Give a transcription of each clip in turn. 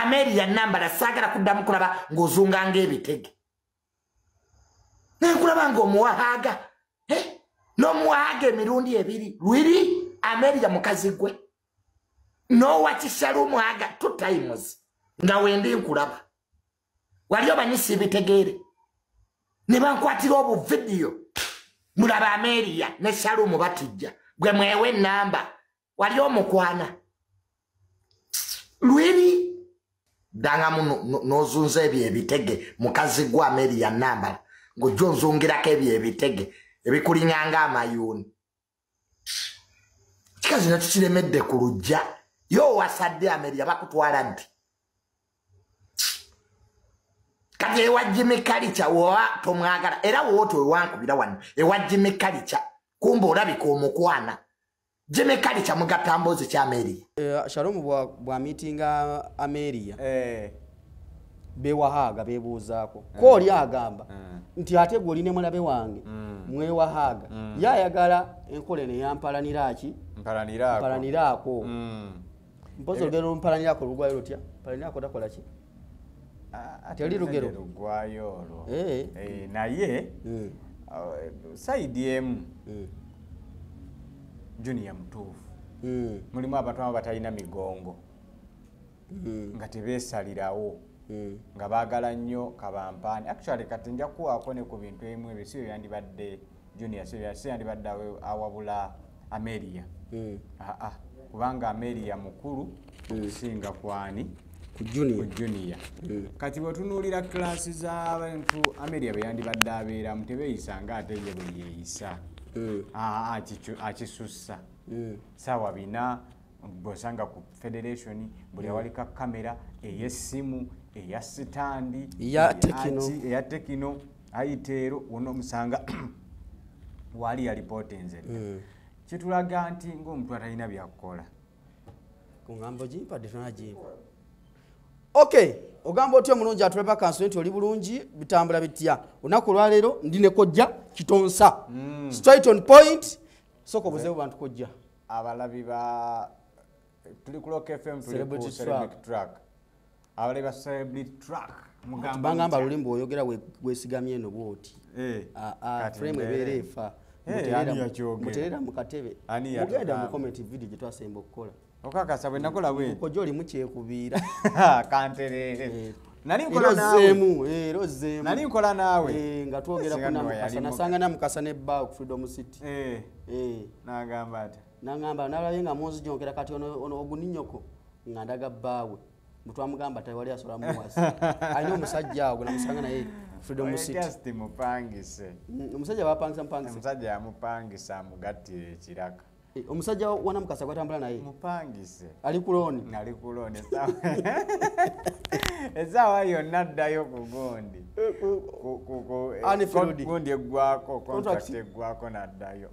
Ameria nambala sagala kuddamu kulaba ng'ozunga ng'ebitege. Nenkulaba ng'omuwahaga. N'omuwahaga emirundi ebiri. Lwiri Ameria mukazi gwe. N'owakisala omuwahaga 2 times. Nga wendi nkulaba. Wali obanyisi ebitegeere. Ne bankwatira obu video. Mulaba Ameria ne Shalumu batijja. Gwe mwewe namba. Wali omukwana. Lwiri danga nozunza ebyo ebitege mukazi gwa Ameria nambala ng'ojjo nzungirako ebyo ebitege ebikulinganga amayuuni. Kikazi nakyo kiremedde ku lujja yo wasadde Ameria bakutwala ddi. Kati ewa Jimmy Kalicha wowa tomwagala era woto ewankubira wano ewa Jimmy Kalicha kumba olabika omukwana. Jimmy Kalicha mugatambozi kya Ameria. Shalumu bwa meetinga Ameria. Bewahaga bebuuzaako. Ko oli agamba nti ate gwe oline mulabe wange mwewahaga. Yayagala enkola ne yampalaniraki? Mpalaniraako. Mpozo olugero mpalaniraako lugwayo lutya? Mpalaniraako takola ki? Teri lugero. Lugwayo olwo. Naye side emu Junior mutuufu. Mulimu abantu abatalina migongo. Nga tebeesalirawo. Nga baagala nnyo kabampaani. Actually kati nja kuwaako ne ku bintu ebimu ebyo si yandibadde Junior si yandibadde awabula Ameria. Kubanga Ameria mukulu okusinga kwani ku Junior. Kati bwetunuulira klasi z'abantu Ameria be yandibadde abeeramu tebeeyisanga ate ye bwe yeeyisa. Akisussa. Sawa bina bosanga ku federation buli awalika kamera ey'essimu eya sitandi eya tekino ayiteero ono musanga wali ya report nzedde. Kitulaga nti ng'omuntu atalina byakukola. Ku ngambo jimpa defanajimpa. Okay, ogamba otyo mulungi atulaba kanso nti oli bulungi bitambula bitya. Olunaku lwaleero ndine kojja kitonsa. Straight on point. Soko buzebu bantu kojja. Abalabi ba tuli ku Rock FM tuli ku Celebrity Track. Abalabi ba Celebrity Track. Mugamba lulimbo oyogera wesigamye eno bwoti. Frame ebeere efa. Muterera mu katebe. Mugenda mu comment video gye twasemba okukola. Okakasa bwe nakola bwe. Kojja oli mukyekubiira. Kanterere. Nali nkola nawe. Rozemu. Nali nkola nawe. Nga twogera kuna mukasa nasanga na mukasa ne ba ku Freedom City. Nagamba ati. Nangamba nalabe nga monzi jonkera kati ono oguninyoko nga ndaga baawe. Mutwa mugamba tayali asola muwasi. Alina omusajja ago namusanga naye Freedom City. Just mupangise. Omusajja bapangisa mpangisa. Omusajja amupangisa mugattire ekiraka. Omusajja wana mukasa kwatambula naye. Mupangise. Ali kuloni. Nali kuloni sawa. Ezawa yonna ddayo ku gondi. Gondi eggwako, contract eggwako naddayo.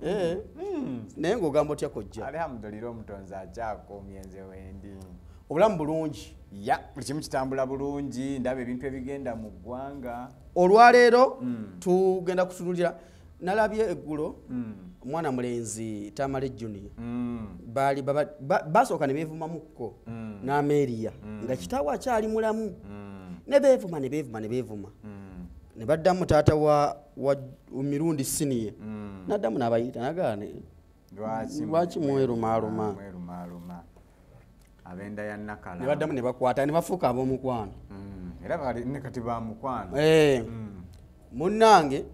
Naye ng'ogamba otya kojja. Alhamdulillah omutonzi akyakuumye nze wendi. Obulamu bulungi. Buli kimu kitambula bulungi, ndaba ebintu ebigenda mu ggwanga. Olwaleero tugenda kutunulira nalabye eggulo mwana mulenzi Tamale Junior bali basooka ne beevumamukko n'Ameria nga kitaawe akyali mulamu ne beevuma ne baddamu taata wa mirundi siniye n'addamu n'abayita nagaane lwaki mwerumaaluma abenda ya Nakala ne baddamu ne bakwata ne bafuuka ab'omukwano era bali ne kati ba mukwano munnange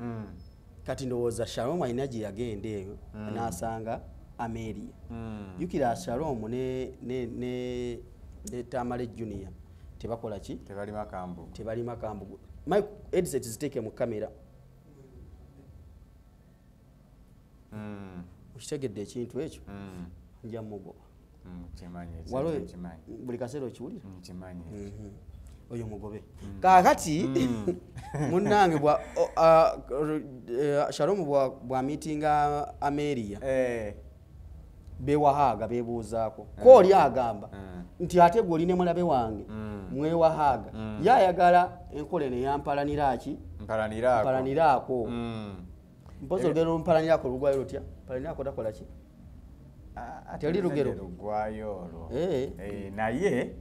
kati ndowooza Shalom alina gye yagenda eyo n'asanga Ameria. Jukira Shalom ne Tamale Junior tebakola ki? Tebali makambu. Mike headset ziteeke mu kamera. Ukitegedde ekintu ekyo? Nja mugoba. Buli kaseera okiwulira? Oyo mugobe. Kakati munnange bwa Shalom bwa meetinga Ameria. Bewahaga bebuuzaako. Ko oli agamba nti ate gwe oline mulabe wange mwewahaga. Yayagala enkola ne yampalaniraki? Mpalaniraako. Mpozo olugero mpalaniraako lugwayo lutya? Mpalaniraako takola ki? Teri lugero. Lugwayo olwo. Naye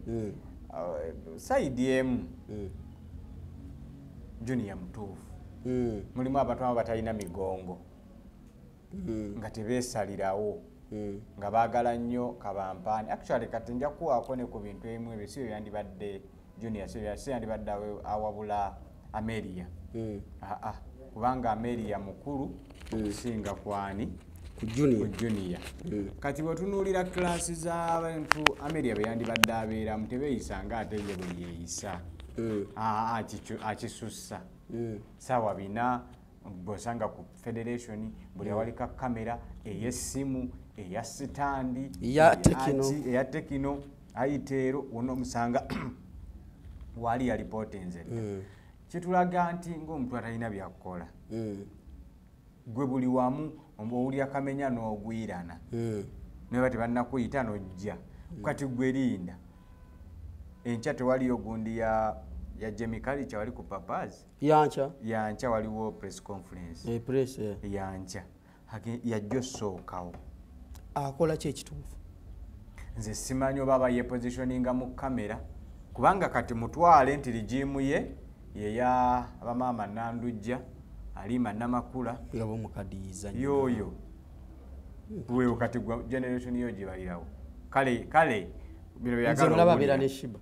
side emu Junior mutuufu mulimu abantu abatalina migongo nga tebeesalirawo nga baagala nnyo kabampaani. Actually kati nja kuwaako ne ku bintu ebimu ebyo si yandibadde Junior si yandibadde awabula Amelia kubanga Amelia mukulu okusinga kwani ku Junior. Kati bwetunuulira klasi z'abantu Amelia be yandibadde abeeramu tebeeyisa nga ate ye bwe yeeyisa akisussa sawa bina bw'osanga ku federation buli awalika kamera ey'essimu eya sitandi eya tekino ayiteero wonna omusanga wali ya lipotenze kitulaga nti ng'omuntu atalina byakukola gwe buli wamu owulya kamenya n'ogwirana naye bati bannakuyita n'ojja kati gwe linda enkya tewaliyo gundi ya Jemikali cha wali ku Papazi yancha waliwo press conference press yancha yajjo sookawo akola ki ekituufu nze simanyi oba ye positioninga mu kamera kubanga kati mutwale nti rigimu ye ya abamaama Nandujja Alima Namakula nga bomukadiiza yoyo wewe kati generation yo gibalirawo kale bino byagala olaba ne Shiba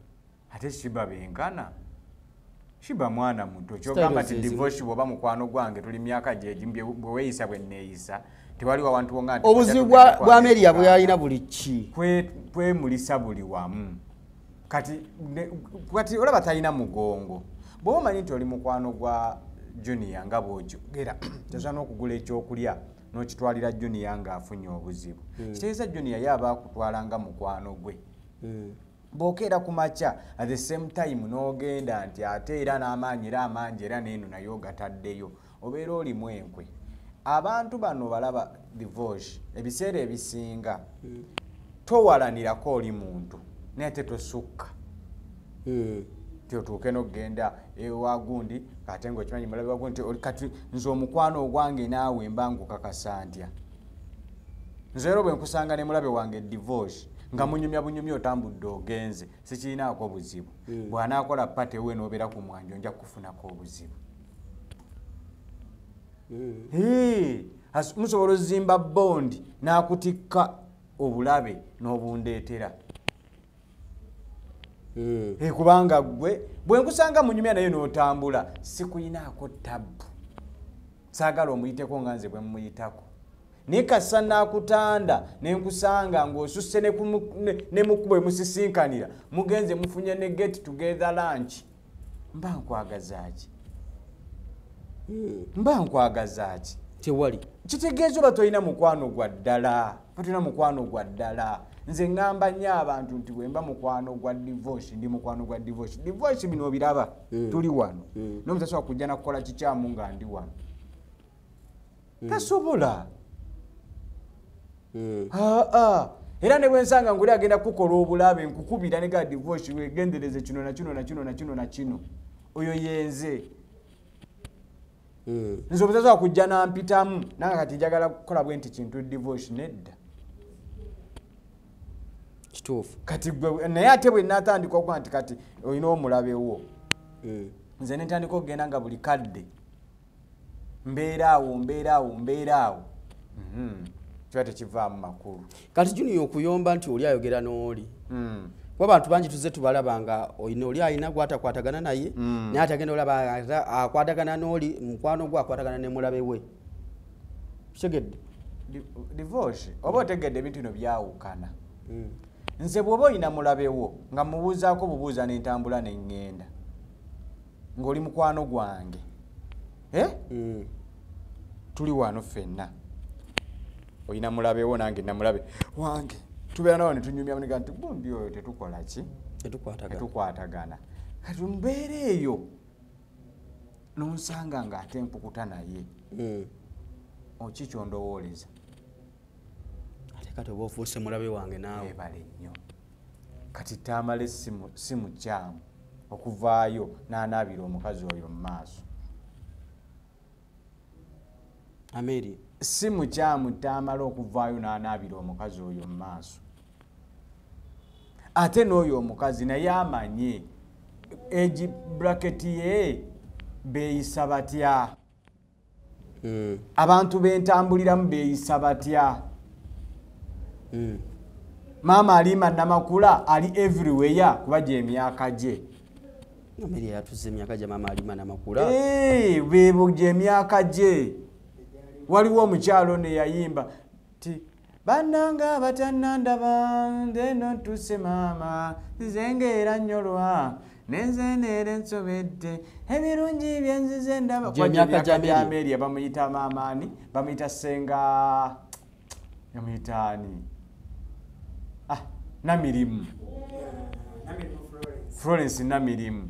ate Shiba benkana Shiba mwana muto kyogamba ti divorce bwoba mukwano gwange tuli myaka gyegimbye bwe weeyisa bwe neeyisa tewaliwo abantu bonga nti obuzibu bwa Amelia bwe yalina buli ki kwemulisa buli wamu kati olaba talina mugongo bw'oba omanyi nti oli mukwano gwa Junior nga bw'okyogera tosobola n'okugula ekyokulya n'okitwalira Junior ng'afunye obuzibu kitegeeza Junior yaba akutwalanga mukwano gwe bw'okeera ku makya at the same time n'ogenda nti ate era n'amaanyi era amangi era n'eno nayo gataddeyo obeera olimu enkwe. Abantu bano balaba divorce ebiseera ebisinga towalanirako oli muntu naye ate tosukka otuuke n'ogenda ewa gundi kate ng'okimanyi mulabe wa gundi kati nze omukwano ogwange naawe mba nkukakasa ntya nze era bwe nkusanga ne mulabe wange divorce nga munyumya bunyumya otambudde ogenze sikirinaako buzibu bw'anaakola pate we n'obeera ku mwanjo nja kufunako obuzibu musobola ozimba bondi n'akutikka obulabe n'obundeetera kubanga gwe bwe nkusanga munyumya naye n'otambula sikuyinaako tabbu saagala omuyiteko nga nze bwe mumuyitako naye kasa naakutanda ne nkusanga ng'osusse ne mukubwe musisinkanira mugenze mufunye ne get together lunch mba nkwagaza ki tewali kitegeeza oba tolina mukwano gwa ddala nze ngamba nnyo abantu nti bwemba mukwano gwa divorce ndi mukwano gwa divorce bino obiraba tuli wano n'omutasobola kujja nakukola kikyamu nga ndi wano tasobola era ne bwensanga nguli agenda kukola obulabe nkukubira ne ga divorce wegendereze kino na kino oyo yenze nze obutasobola kujja nampitamu nanga kati njagala kukola bwe nti kintu divorce nedda kituufu kati naye ate bwe natandika okuba nti kati olina omulabewo nze netandika okugenda nga buli kadde mbeeraawo kiba tekivaamu makulu kati Junior okuyomba nti oli ayogera n'oli kuba abantu bangi tuze tubalaba nga olina oli alina gwatakwatagana naye naye atagenda olaba akwatagana n'oli mukwano gwe akwatagana ne mulabe we kitegedde divorce oba otegedde ebintu bino byawukana nze bw'oba olina mulabewo nga mubuuzaako bubuuza n'entambula n'eŋŋenda ng'oli mukwano gwange tuli wano ffenna olina mulabewo nange namulabe wange tubeera nawo ne tunyumya munega nti gundi oyo tetukola ki tetukwatagana kati mbeera eyo n'onsanga ng'ate mpukuta naye oki kyondowooleza ate kati oba ofuuse mulabe wange naawe ebale nnyo kati taamale si mukyamu okuvaayo n'anaabira omukazi oyo mu maaso Amelia si mukyamu taamala okuvaayo n'anaabira omukazi oyo mu maaso ate n'oyo omukazi naye amanye age bracket ye beeyisa batya abantu bentambuliramu beeyisa batya maama Halima Namakula ali everywhere kuba gye emyaka gye Amelia yatuze emyaka gya maama Halima Namakula bebo gye emyaka gye waliwo omukyalo ne yayimba ti bannanga batannandaba ndeno tuse maama zengera nnyolwa nenzenera ensobedde ebirungi byenzize ndaba gye emyaka gya Amelia bamuyita maamaani bamuyita senga yamuyitaani Namirimu Florence Namirimu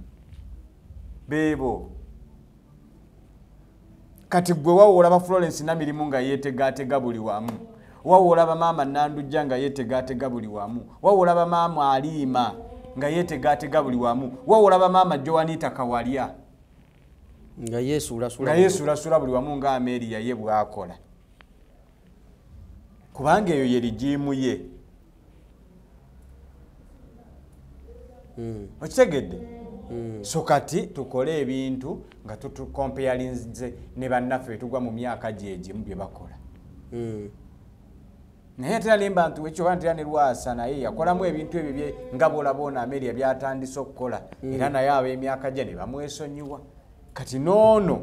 bebo kati gwe wawolaba Florence Namirimu nga yeetegaatega buli wamu wawolaba maama Nandujja nga yeetegaatega buli wamu wawolaba maama Halima nga yeetegaatega buli wamu wawolaba maama Joanita Kawalya nga yeesuulasula buli wamu nga Amelia ye bw'akola kubanga eyo ye ligimu ye okitegedde so kati tukole ebintu nga tutukompeyalinze ne bannaffe tugwa mu myaka gyegimu bye bakola naye ate nalimba nti wekyo bantira ne Lwasa naye yakolamu ebintu ebyo bye nga bolabona Amelia byatandise okukola era naye ab'emyaka gye ne bamwesonyiwa kati noono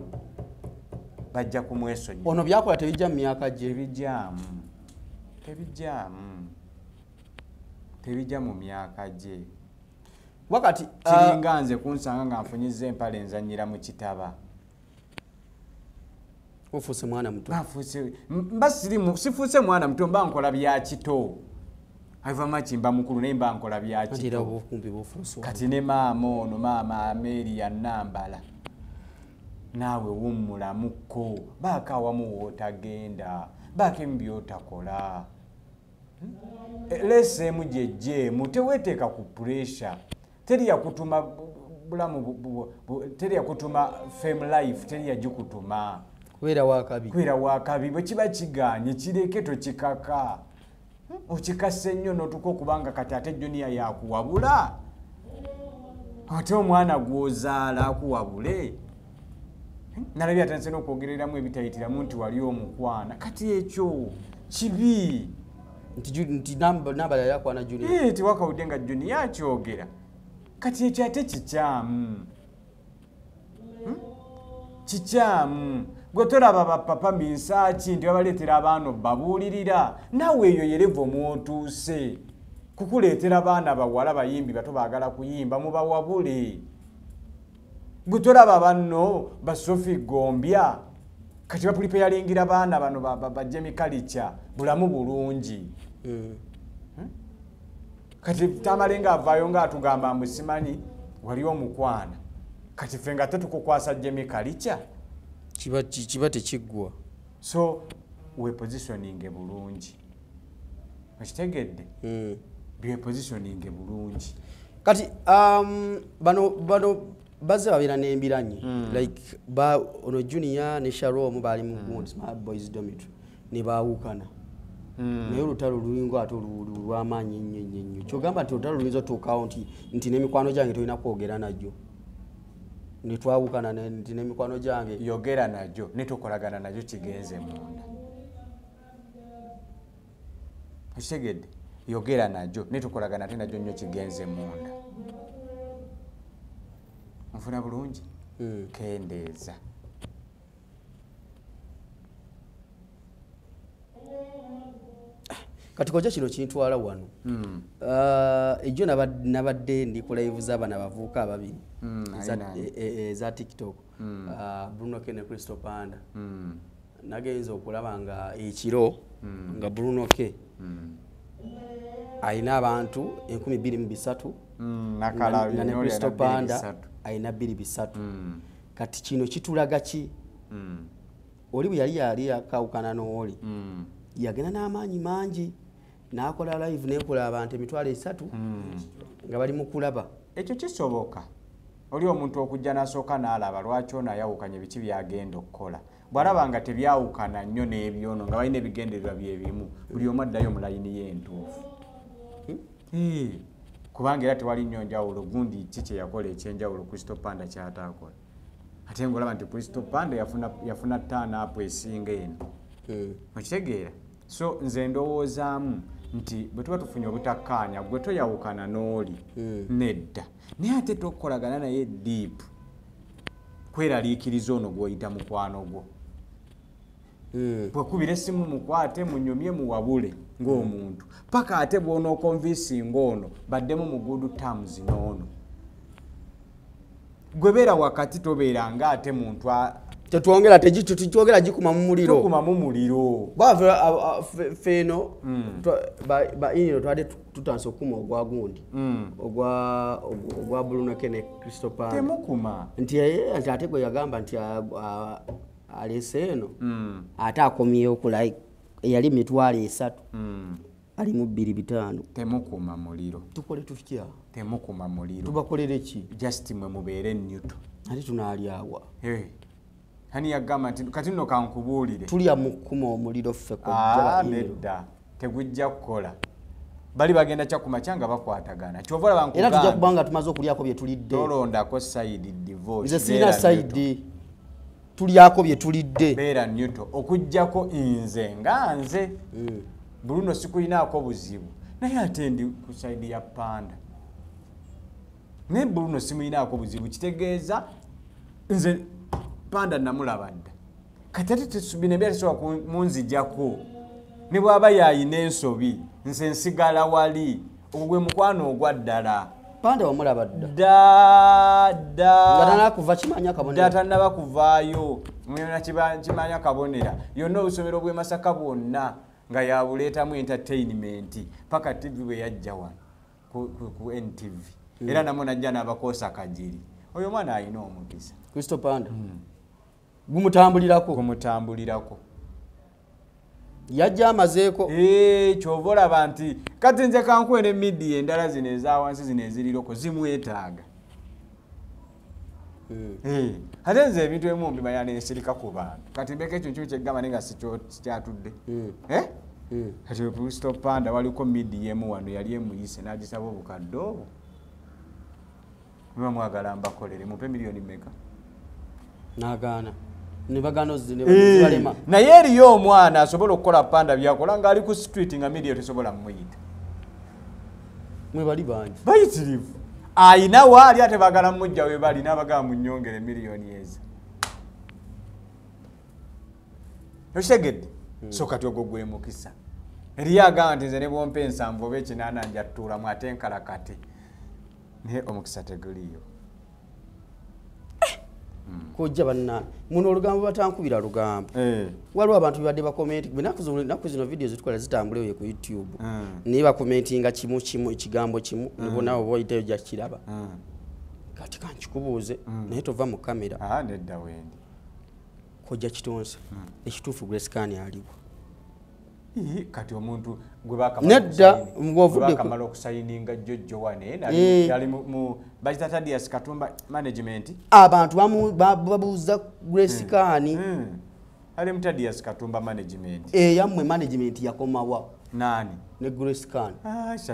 bajja kumwesonyiwa ono byakola tebijja mu myaka gye tebijja mu myaka gye wakati kiringa nze kunsanga nga nfunyiza empale enzanyira mu kitaba ofuuse mwana muto sifuuse mwana muto mba nkola bya kito ava makimba mukulu naye mba nkola bya kito kati ne maama ono maama Amelia Nambala naawe wummulamuko baako awamu wootagenda baako emu byotakola leseemu gyejjeemu teweeteeka ku puresha teri yakutuma bulamu teri yakutuma fame life teri yagikutuma kwera wakabi bwe kiba kiganye kireke tokikaka okikase nnyo n'otuka okubanga kati ate Junior yakuwabula ate omwana gw'ozaala akuwabule nalabye atandise n'okwogereramu ebitayitiramu nti wali omukwana kati ekyo kibi nti Nambala yakwana Junior tiwakawudde nga Junior akyogera kati ekyo ate kikyamu gwe tolaba bapapa minsaaki nti babaleetera abaana babuulirira naawe eyo yerevu omwotuuse kukuleetera abaana bawala bayimbi bato baagala kuyimba mubawabule gwe tolaba banno ba Sophie Gombya kati bapulipe yalingira baana bano ba Jamie Kalicha bulamu bulungi kati tamalenga avaayo nga atugamba musimanyi wali omukwana kati ffe nga tetukukwasa Jamie Kalicha kiba tekiggwa so we positioning bulungi okitegedde bye positioning bulungi kati bano bazze babeera n'embiranye like ono Junior ne Sharon bali mu Smart Boys Dormitory ne baawukana naye olutalo lulingo ate lw'amaanyi nnyo kyogamba nti olutalo luyinza otuukawo nti n'emikwano gyange tolina kwogera najjo netwawukana nti n'emikwano gyange yogera najjo netukolagana najjo kigenze munda okitegedde yogera najjo netukolagana ate najjo nnyo kigenze munda nfuna bulungi kendeeza kati koja kino kintwala wano ejjo nabadde ndi ku live z'abana abavubuka ababiri za TikTok Bruno K ne Crystal Panda nagenza okulaba nga ekiro nga Bruno K ayina abantu 2300 na Crystal Panda ayina 200 kati kino kitulaga ki oli bwe yali akawukana n'oli yagenda n'amaanyi mangi n'akola live n'ekola abantu 300 nga bali mu kulaba ekyo kisoboka oli omuntu okujja n'asooka n'alaba lwaki ono ayawukanye biki byagenda okukola bw'alaba nga tebyawukana nnyo n'ebyono nga balina ebigendererwa bye bimu buli omu addayo mu layini y'entuufu kubanga era tewali nnyo njawulo gundi kiki yakola ekyenjawulo Crystal Panda kyatakola ate ngolaba nti Crystal Panda yafuna turn-up esinga eno okitegeera so nze ndowoozaamu nti bwe tuba tufunye obutakkaanya gwe toyawukana n'oli nedda naye ate tokolagana naye deep kweraliikiriza ono gw'oyita mukwano gwo bwekubira essimu mukwate munyumye muwabule ng'omuntu paka ate bw'onookonvinsinga ono baddemu mu good terms n'ono gwe beera wakati tobeera nga ate muntu tetwongera tetwongera gikuma mu muliro tukuma mu muliro bava feno ba inyo twade tutanso kuma ogwa gundi ogwa Bruno Kene Crystal Panda temukuma nti ate gwe yagamba nti aleseno ate akomyeyo okulai yali mitwalo 3 ali mu 2-5 temukuma muliro tukole tutya temukuma muliro tubakolere ki just mwe mubeere neutral ali tunaalyawa hani yagamba nti kati nno kankubuulire tulya mukuma omuliro ffe kojja nedda tegujja kukola bali bagenda kyakuma kyanga bakwatagana kyovola bankugamba era tujja kubanga tumaze okulyako bye tulidde tolondako side divorce nze sirina side tulyako bye tulidde beera neutral okujjako nze nga nze Bruno sikuyinaako buzibu naye ate ndi ku side ya Panda ne Bruno simuyinaako buzibu kitegeeza nze Panda namulaba dda kati ate tesubine byasobola munzijjako ne bw'aba yayina ensobi nze nsigala wali ogwe mukwano ogwa ddala Panda wamulaba dda dda kuva kimanya kabonera tanaba kuvaayo mwena kimanya kabonera yonna obusomero bw'e Masaka bwonna nga yabuleetamu entertainment paka TV bwe yajja wano ku NTV era namwe najja n'abakoosa kajiri oyo mwana alina omukisa Crystal Panda gumutambulirako yajja amazeeko kyova olaba nti kati nze kankuwe ne midiya endala zino ezawansi zino eziriroko zimwetaaga ate nze ebintu ebimu mbimanya nensirika ku bantu kati mbeka ekyo nkimu kyeggamba naye nga sikyatudde kati Crystal Panda waliko midiya emu wano yali emuyise n'agisaba obukadde obwo muba mwagala mbakolere mupe miliyoni meka n'agaana nebagano zibalema naye eriyo omwana asobola okukola Panda byakola nga ali ku street nga midiya tesobola muyita mwe bali bangi bayitirivu ayina waali ate bagala mujja we bali n'abagala munyongere miliyoni ezi okitegedde so kati ogwo gwe mukisa eriyo agamba nti nze ne bwompa ensanvu oba ekinaana njattuulamu ate nkalakate naye omukisa teguliyo kojja bannange muno olugambo batankubira lugambo waliwo abantu bibadde bakomenti naku zino video zitukola zitambuleyo ku YouTube naye bakomentinga kimu ekigambo kimu nibonawo boyitayo jakiraba kati kankikubuuze naye tova mu kamera nedda wendi kojja kitonsa ekituufu Grace aliwo kati omuntu nedda gwebakamala okusayininga Jojo wane yali mu Bajita Thaddeus Katumba management abantu babuuza Grace ali mu Thaddeus Katumba management yammwe management yakomawa nani ne Grace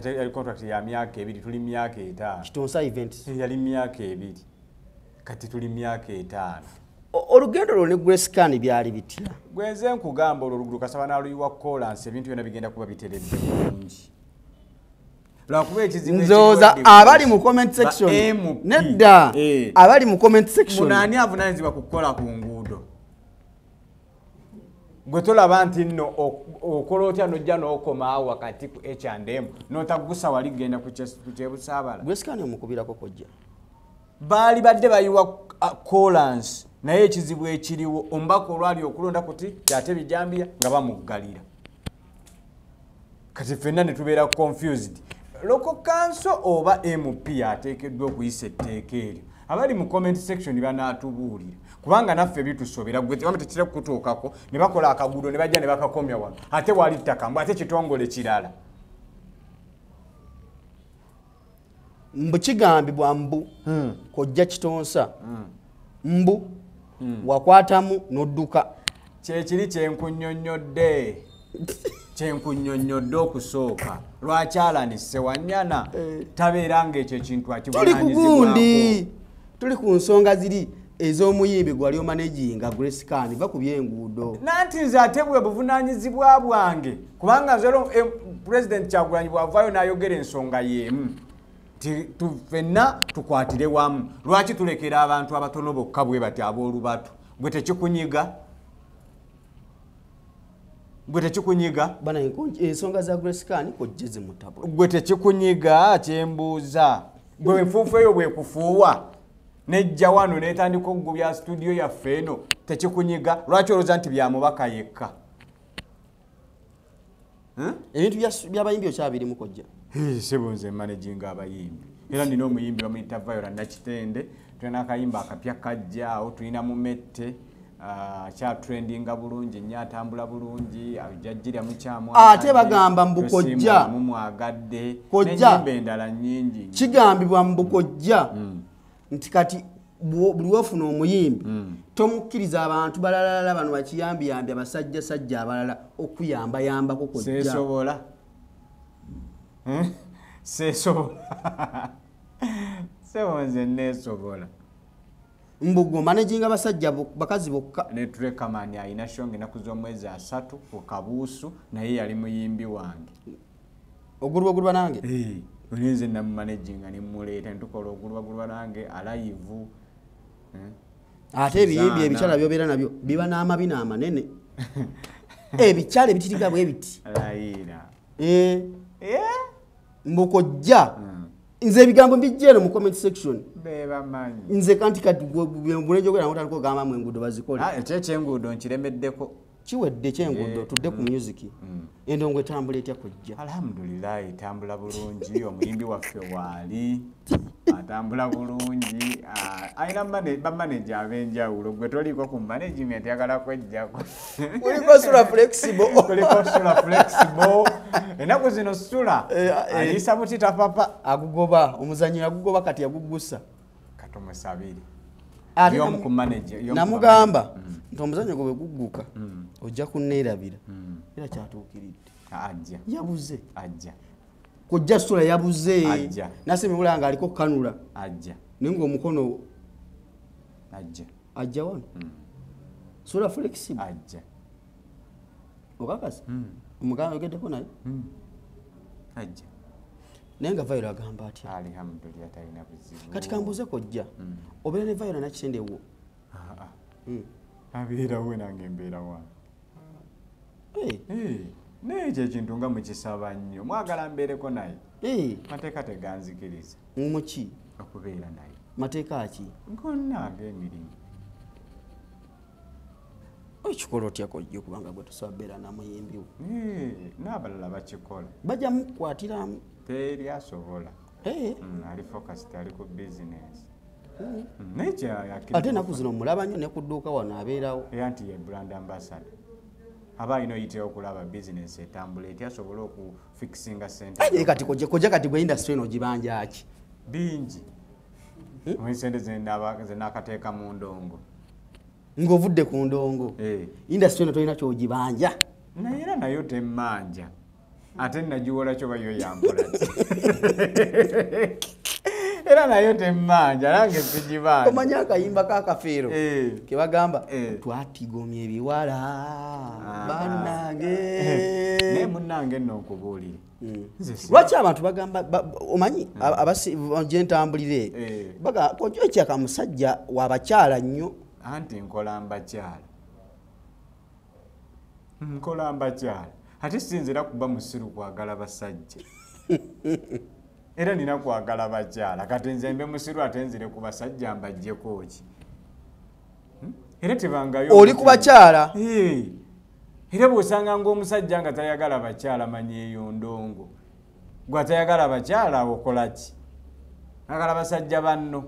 yali contract ya myaka 2 tuli myaka 5 kitonsa events yali myaka 2 kati tuli myaka 5 olugendo lwo ne Grace byali bitya gwenze nkugamba oluguru kasaba naluyiwa Collins ebintu byonna bigenda kuba biteredde bulungi lwakuba ekizibu nzoza abali mu comment section nedda abali mu comment section munani avunanyizibwa kukola ku nguudo gwe tolaba nti nno okola otya nojja n'okoma wakati ku H&M n'otagusa wali genda ku kyebusaabala Grace omukubirako kojja baali badde bayiwa Collins naye ekizibu ekiriwo ombaka olwali okulonda kuti kyate bijambya nga bamuggalira kati ffenna ne tubeera confused local council oba MP ateekeddwa okuyisa etteeka eryo abali mu comment section banaatubuulira kubanga naffe bitusobera gwe tekitera kutuukako ne bakola akagudo ne bajja ne bakakomya wano ate wali ttaka mbu ate kitongole kirala mbu kigambibwa mbu kojja kitonsa mbu wakwatamu nodduka kyekiri kyenkunnyonnyodde kyenkunnyonnyodde okusooka lwaki Alan Sewanyana tabeera ng'ekyo ekintu tuli ku gundi tuli ku nsonga ziri ez'omuyimbi gwali omanaginga Grace Khan bakubye enguudo nanti nze ate bwe buvunaanyizibwa bwange kubanga nze President Kyagulanyi bw'avaayo n'ayogera ensonga y'emu nti ffenna tukwatire wamu lwaki tulekera abantu abatono bokka bwe bati ab'olubatu gwe tekikunyiga bana ensonga za Grace Khan kojje zimutabula gwe tekikunyiga kyembuuza gwe enfuufu eyo bwekufuuwa nejja wano netandika okugubya studio yaffe eno tekikunyiga lwaki olowooza nti byamubaka yekka ebintu by'abayimbi okyabiri mukojja sebo nze managinga abayimbi era nina omuyimbi bamuyita Viola Nakitende tulina akayimba akapya kajjaawo tulina Mumette kyatrendinga bulungi nnyo atambula bulungi ajjajjirya mukyamu ate bagamba mbukojja mumwagadde kojja n'ennyimba endala nnyingi kigambibwa mbukojja nti kati buli wafuna omuyimbi tomukkiriza abantu balalala bano bakiyambiyambi abasajjasajja abalala okuyambayambako kojja seesobola nze neesobola mbugo managinga basajja bakazi bokka netureka mani alina shonga ennaku z'omwezi 3 ku Kabuusu naye yali muyimbi wange ogulubagulwa nange olinze namumanaginga nemuleeta ntukola ogulubagulwa nange alayivu ate ebiyimbi ebikyala byobeera nabyo biba n'amabi n'amanene ebikyala ebitiriga bwe biti layira mbukojja nze ebigambo mbijja eno mu comment section bebamanyi nze kanti kati bunejogera ngo taliko gamba mu enguudo bazikole ekyo ekyenguudo nkiremeddeko kiwedde kyenguudo tudde ku music endongo etambula etya kujja alhamdulillah etambula bulungi omuyimbi waffe waali atambula bulungi ayina bamaneja ab'enjawulo gwe toliko ku management yagala kwejjako kuliko sula flexible ennaku zino sula aliisa butita papa agugoba omuzanyira agugoba kati agugusa katomusabiri namugamba nti omuzanyo gwe gugguka ojja kunneerabira era kyatuukiridde yabuze kojja sula yabuze nasemibula nga aliko kanula naye ngaomukono ajja wano sula flexible okakasa omugamba yogeddeko naye naye nga Viola agamba atya kati kambuuze kojja obeera ne Viola Nakitende wo abeerawo nange embeera wange naye ekyo ekintu nga mukisaba nnyo mwagala mbeereko naye mateeka teganzikiriza muki okubeera naye mateeka ki gonna ng'emirimu ekikola otya kojja okubanga gwe tusaba beera namuyimbi wo n'abalala bakikola bajja mukukwatiramu teri asobola ali focused ali ku business ate enaku zino mulaba nnyo ne ku dduuka wano abeerawo era nti ye brand ambassador aba alina oyitira okulaba business etambula etya asobole okufikisinga sente kati kojja kati gwe industry eno gibanja ki bingi sente zenakateeka mu ndongo ng'ovudde ku ndongo industry eno tolina kyogibanja naye era nayo temmanja ate nagiwola kyo bayo yampola era nayo temmanja nange sigibanja omanya akayimba kakafeero ke bagamba twatigomya ebiwala bannange naye munnange nno nkubuulire lwaki abantu bagamba omanyi gyentambulire kojja ekyaka musajja wabakyala nnyo anti nkola mbakyala ate sinzira kuba musiru kwagala basajja era nina kwagala bakyala kati nze mbe musiru ate nzire ku basajja mbajjeko ki era tebangayo oli ku bakyala era bw'osanga ng'omusajja nga tayagala bakyala manyi eyo ndongo gwe atayagala bakyala okola ki agala basajja banno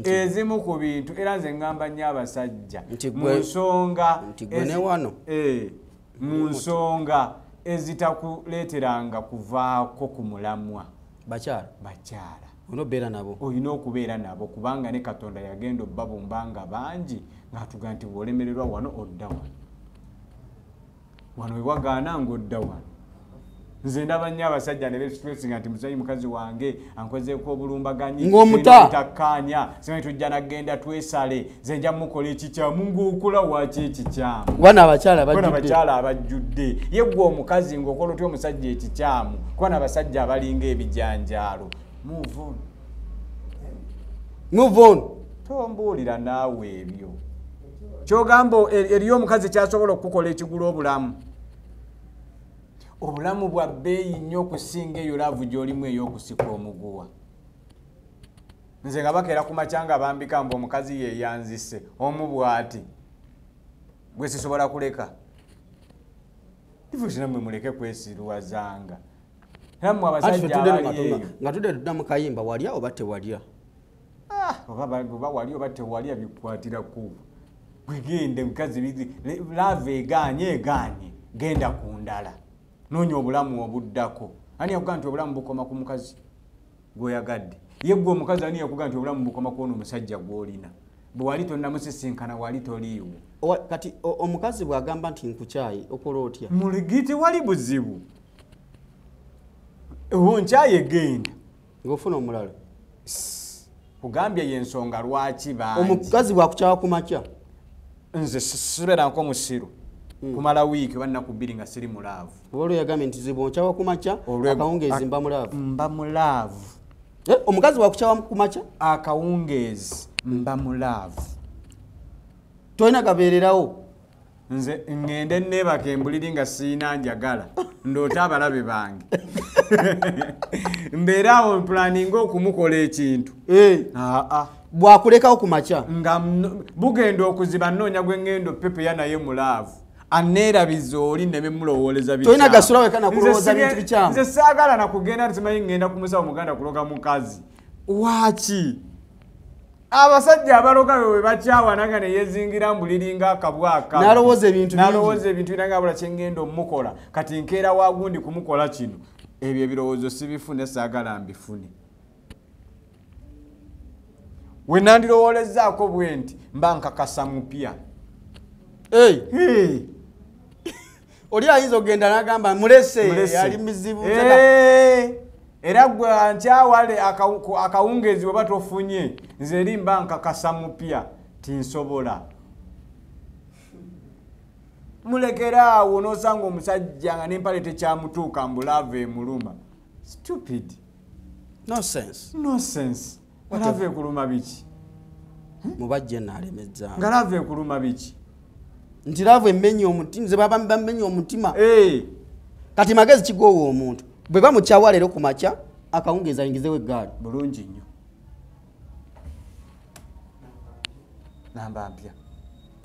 ezimu ku bintu era nze ngamba nnyo abasajja mu nsonga ezitakuleeteranga kuvaako ku mulamwa bakyala olina okubeera nabo kubanga ne Katonda yagenda obbabumbanga bangi ng'atuga nti bw'olemererwa wano odda wano wewagaana ng'odda wano. Nze ndaba nnyo abasajja ne beexpressinga nti musayi mukazi wange ankozeeko obulumbaganyi ng'omutakkaanya simanyi tujja nagenda twesale nze nja mukola ekikyamu ng'okola waki ekikyamu bana abakyala abajjudde ye gwe omukazi ng'okola otya omusajja ekikyamu kuba n'abasajja abalinga ebijanjaalo. Move on. Tombuulira naawe ebyo kyogamba eriyo omukazi kyasobola okukola ekigula obulamu bwa bbeeyi nnyo okusinga eyo laavu gy'olimu ey'okusika omuguwa. Nze nga bakeera ku makyanga bambika mbu omukazi yeeyanzise omu bw'ati gwe sisobola kuleka tifusina mwe muleke kwesiruwazanga era mmwe abasajja abali nga tudde tudda mu kayimba walya oba tewalya oba wali oba tewalya bikwatira ku wegende mukazi laavu egaanye genda ku ndala noonya obulamu obuddako. Ani yakuga nti obulamu bukoma ku mukazi gw'oyagadde? Ye gwe omukazi ani yakuga nti obulamu bukoma ku ono omusajja gw'olina? Bwe wali tonnamusisinkana wali toliiwo. Kati omukazi bw'agamba nti nkukyayi okola otya? Muligi tewali buzibu. Nkyaye genda. Ng'ofuna omulala. Kugambye y'ensonga lwaki bangi. Omukazi bw'akukyawa ku makya? Nze sibeera nko musiru. Kumala wiiki oba nnaku bbiri nga siri mulaavu. Olwo yagambye nti zibu nkyawa ku makya akawungeezi mba mulaavu. Mba mulaavu. Omukazi bw'akukyawa ku makya? Akawungeezi mba mulaavu. Tolina gabeererawo. Nze ngende neebaka embuliri nga siina njagala ndoota abalabe bange. Mbeera awo mpulaninga okumukola ekintu. Bw'akulekawo ku makya nga bugenda okuziba nnoonya gwe ngendo pepeya naye mulaavu aneerabiza oli ne bemulowooleza bikyamu. Tolina gasula weka nakulowooza bintu bikyamu. Nze saagala nakugenda nsimanyi ngenda kumusawo muganda kuloga mukazi. Waaki abasajja abaloga we bakyawananga ne yezingira mbuliri ng'akabwaka n'alowooza ebintu biranga bula kye ngenda omukola kati nkeera wagundi kumukola kino. Ebyo ebirowoozo sibifune, saagala mbifune. We nandirowoolezaako bwe nti mba nkakasa mupya. Oli ayinza okugenda n'agamba mulese ali mizibu. Era gwe nkyawale akawungeezi oba tofunye nze eri mba nkakasa mupya tinsobola. Mulekera awo n'osanga omusajja nga n'empale tekyamutuuka mbulaavu emuluma. Stupid. No sense. Laavu ekuluma biki? Mubajje naalemezza. Nga laavu ekuluma biki? Nti laavu emmenya omutima, nze baba bamenya omutima. Kati magezi kigoowa omuntu. Bwe bamukyawa leero ku makya akawungeezi ayingizeewo eggaali. Bulungi nnyo. Namba mpya.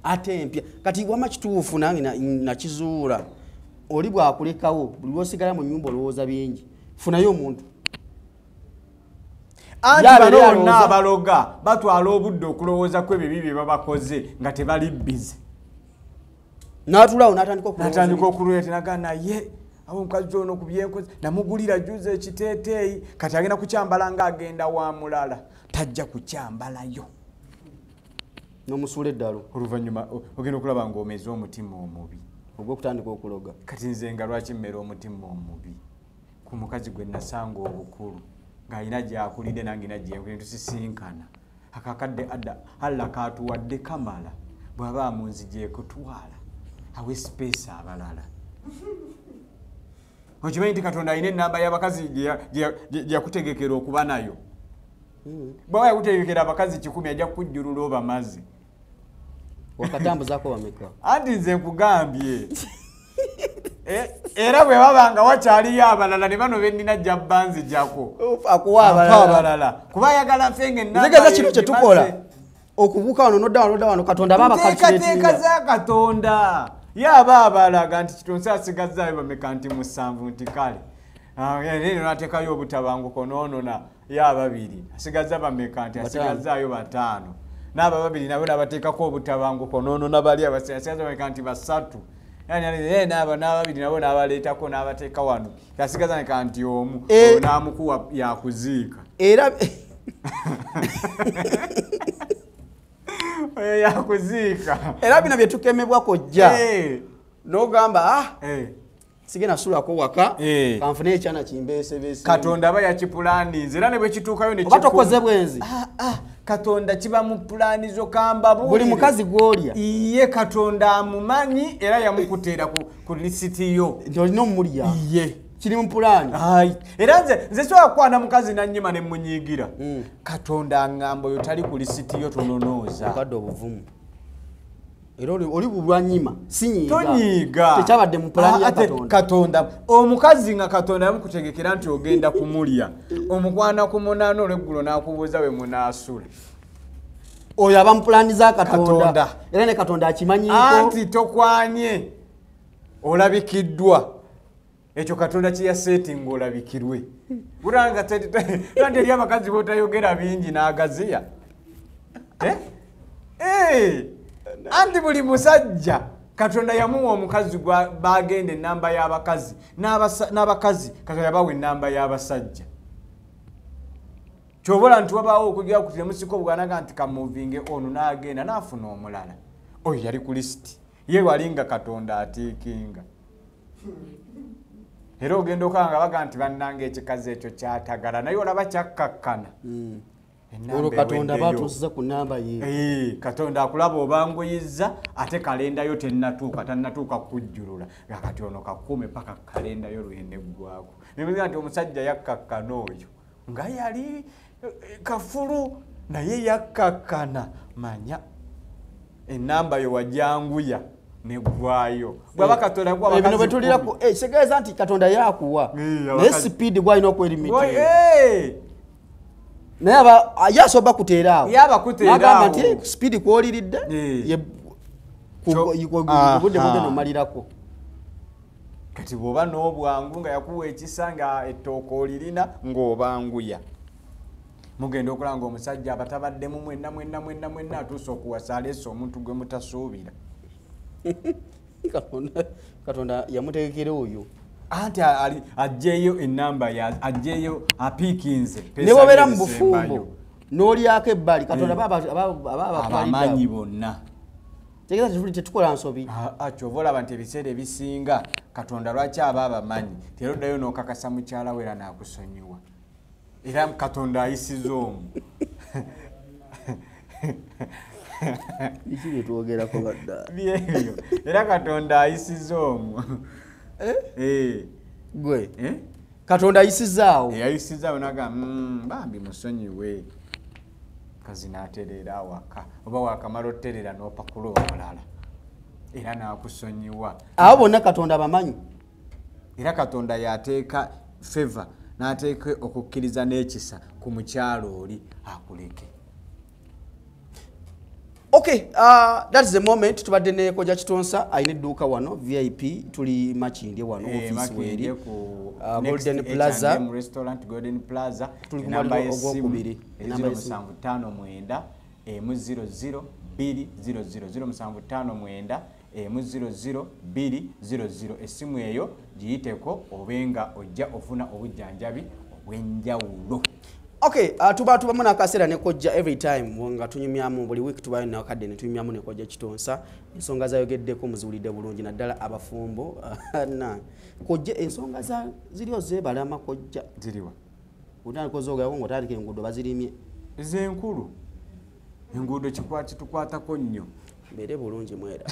Ate empya. Kati wama kituufu nange nakizuula. Oli bw'akulekawo buli lw'osigala mu nnyumba olowooza bingi. Funayo omuntu. Anti bano bonna abaloga batwala obudde okulowooza ku ebyo bye babakoze nga tebali bize. N'atulaawo n'atandika okulowooza nagana ye awo omukazi ono ku byenkoze namugulira juza ekiteeteeyi kati agenda kukyambala ng'agenda wa mulala tajja kukyambalayo. N'omusuula eddalo. Oluvannyuma ogenda okulaba ng'omeza omutima omubi. Ogw'okutandika okuloga. Kati nze nga lwaki mmera omutima omubi ku mukazi gwe nasanga obukulu ng'alina gy'akulidde nange nagyenkulidde tusisinkana akakadde alla kaatuwadde kamala bw'aba munzije kutwala awe space abalala. Okimanyi nti Katonda alina ennamba y'abakazi gyakutegekera okuba nayo. Bw'aba yakutegekera abakazi 10 ajja kukujjulula obamaze. Wakatambuzaako bameka? Anti nze nkugambye. Era bwe babanga wakyaliyo abalala ne bano bennina jjabba nzijjako. Akuwa abalala. Kuba ayagala fenge ennamba. Nzigeza kino kye tukola. Okubuuka wano nodda wano Katonda baba kalikuleetinga. Nteekateeka za Katonda. Yaba abalaga nti kitonsa asigazzaayo bameka nti 7 nti kale. Neno nateekayo obutabanguko n'onona yaba 2. Asigazza bameka nti asigazzaayo 5. N'aba 2 nabo nabateekako obutabanguko n'onona bali abasigaza bameka nti 3. yani n'ababiri nabo n'abaleetako n'abateeka wano kasigaza kanti omu n'amukuwa yakuziika era yakuziika era bino bye tukemebwa kojja n'ogamba sigena sulako waka kanfune ekyana kimbeesebese Katonda aba yakipulaninze era ne bwe kituukayo ne batokoze bwenzi Katonda kiba mu pulaani zo kamba buli mukazi gwolya iye Katonda amumanyi era yamukuteera ku lisiti yo nti olina omulya iye kiri mu pulaani era nze sobola kukwana mukazi nannyima ne munyiigira Katonda aŋŋamba oyo tali ku lisiti yo tononooza okadde obuvumu era oli bulwanyima tonyiiga tekyabadde mu pulaani ya Katonda omukazi nga Katonda yamukutegekera nti ogenda kumulya omukwana ku munaana olweggulo n'akubuuza we munaasula oyo aba mu pulaani za Katonda era ne Katonda akimanyiko anti tokwanye olabikiddwa ekyo Katonda kiyaseetinga olabikirwe buranga tandi eri abakazi bootayogera bingi n'agaziya anti buli musajja Katonda yamuwa omukazi bagenda ennamba y'abakazi n'abakazi Katonda yabawa ennamba y'abasajja kyobola nti wabaawo okujja kuti nemusiko bwanaga nti kamuvinge ono n'agenda n'afuna omulala oyo yali ku lisiti ye walinga Katonda atiikinga era ogenda okanga baga nti bannanga ekikazi ekyo kyatagala naye olaba kyakkakkana olwo Katonda batuusiza ku nnamba ye Katonda akulaba obanguyizza ate kalendayo tannatuuka kujjulula kati ono kakuume paka kalendayo lwendeggwako nemuga nti omusajja yakkakkana oyo nga yali kafulu naye yakkakkana manya ennamba yo wajanguya negwayo bwaba Katonda kwa bino betulirako segeeza nti Katonda yakuwa naye speed gwalina okwerimiti naye yasoba kuteeraawo yabakuteeraawo nti speed kwoliridde obudde budde nomalirako kati bw'oba n'obwangu nga yakuwa ekisa nga ettooka olirina ng'obanguya mugenda okulanga omusajja abatabaddemu mwenna atuusa okuwasa aleese omuntu gwe mutasuubira Katonda yamutegekera oyo anti ajjeeyo ennamba ajjeeyo apiikinze ne bobeera mu bufumbo n'olyako ebbali Katonda abamanyi bonna tegeeza tetuli tetukola nsobi kyova olaba nti ebiseera ebisinga Katonda lwaki aba abamanyi teroddayo n'okakasa mukyala we era n'akusonyiwa era Katonda ayisiza omu biki byetwogerako badda byebyo era Katonda ayisiza omu gwe Katonda ayisizaawo yayisizaawo naga bambi musonyiwe kazi n'atereera awaka oba wakamala oterera n'opakula omulala era n'akusonyiwa abo bonna Katonda bamanyi era Katonda yateeka favor n'ateeka okukkiriza n'ekisa ku mukyalo oli akuleke Okay, that's the moment tubadde ne Kojja Kitonsa ayina edduuka wano VIP tuli Makindye wano office weri Golden Plaza restaurant Golden Plaza tuli kumaliza ogwokubiri enamba 759 M00 200 0759 essimu eyo giyiteko obenga ojja ofuna obujjanjabi obwenjawulo. Okay, tubamu n'akaseera ne Kojja every time nga tunyumyamu buli week tubayo na kadde ne tunyumyamu ne Kojja Kitonsa ensonga zayogeddeko muziwulidde bulungi naddala abafumbo na Kojja ensonga za ziriyo zebalama Kojja ziriwa utandikoze ogawo ng'otandika enguudo bazirimye ezenkulu enguudo kikwatako nnyo mbeere bulungi mwera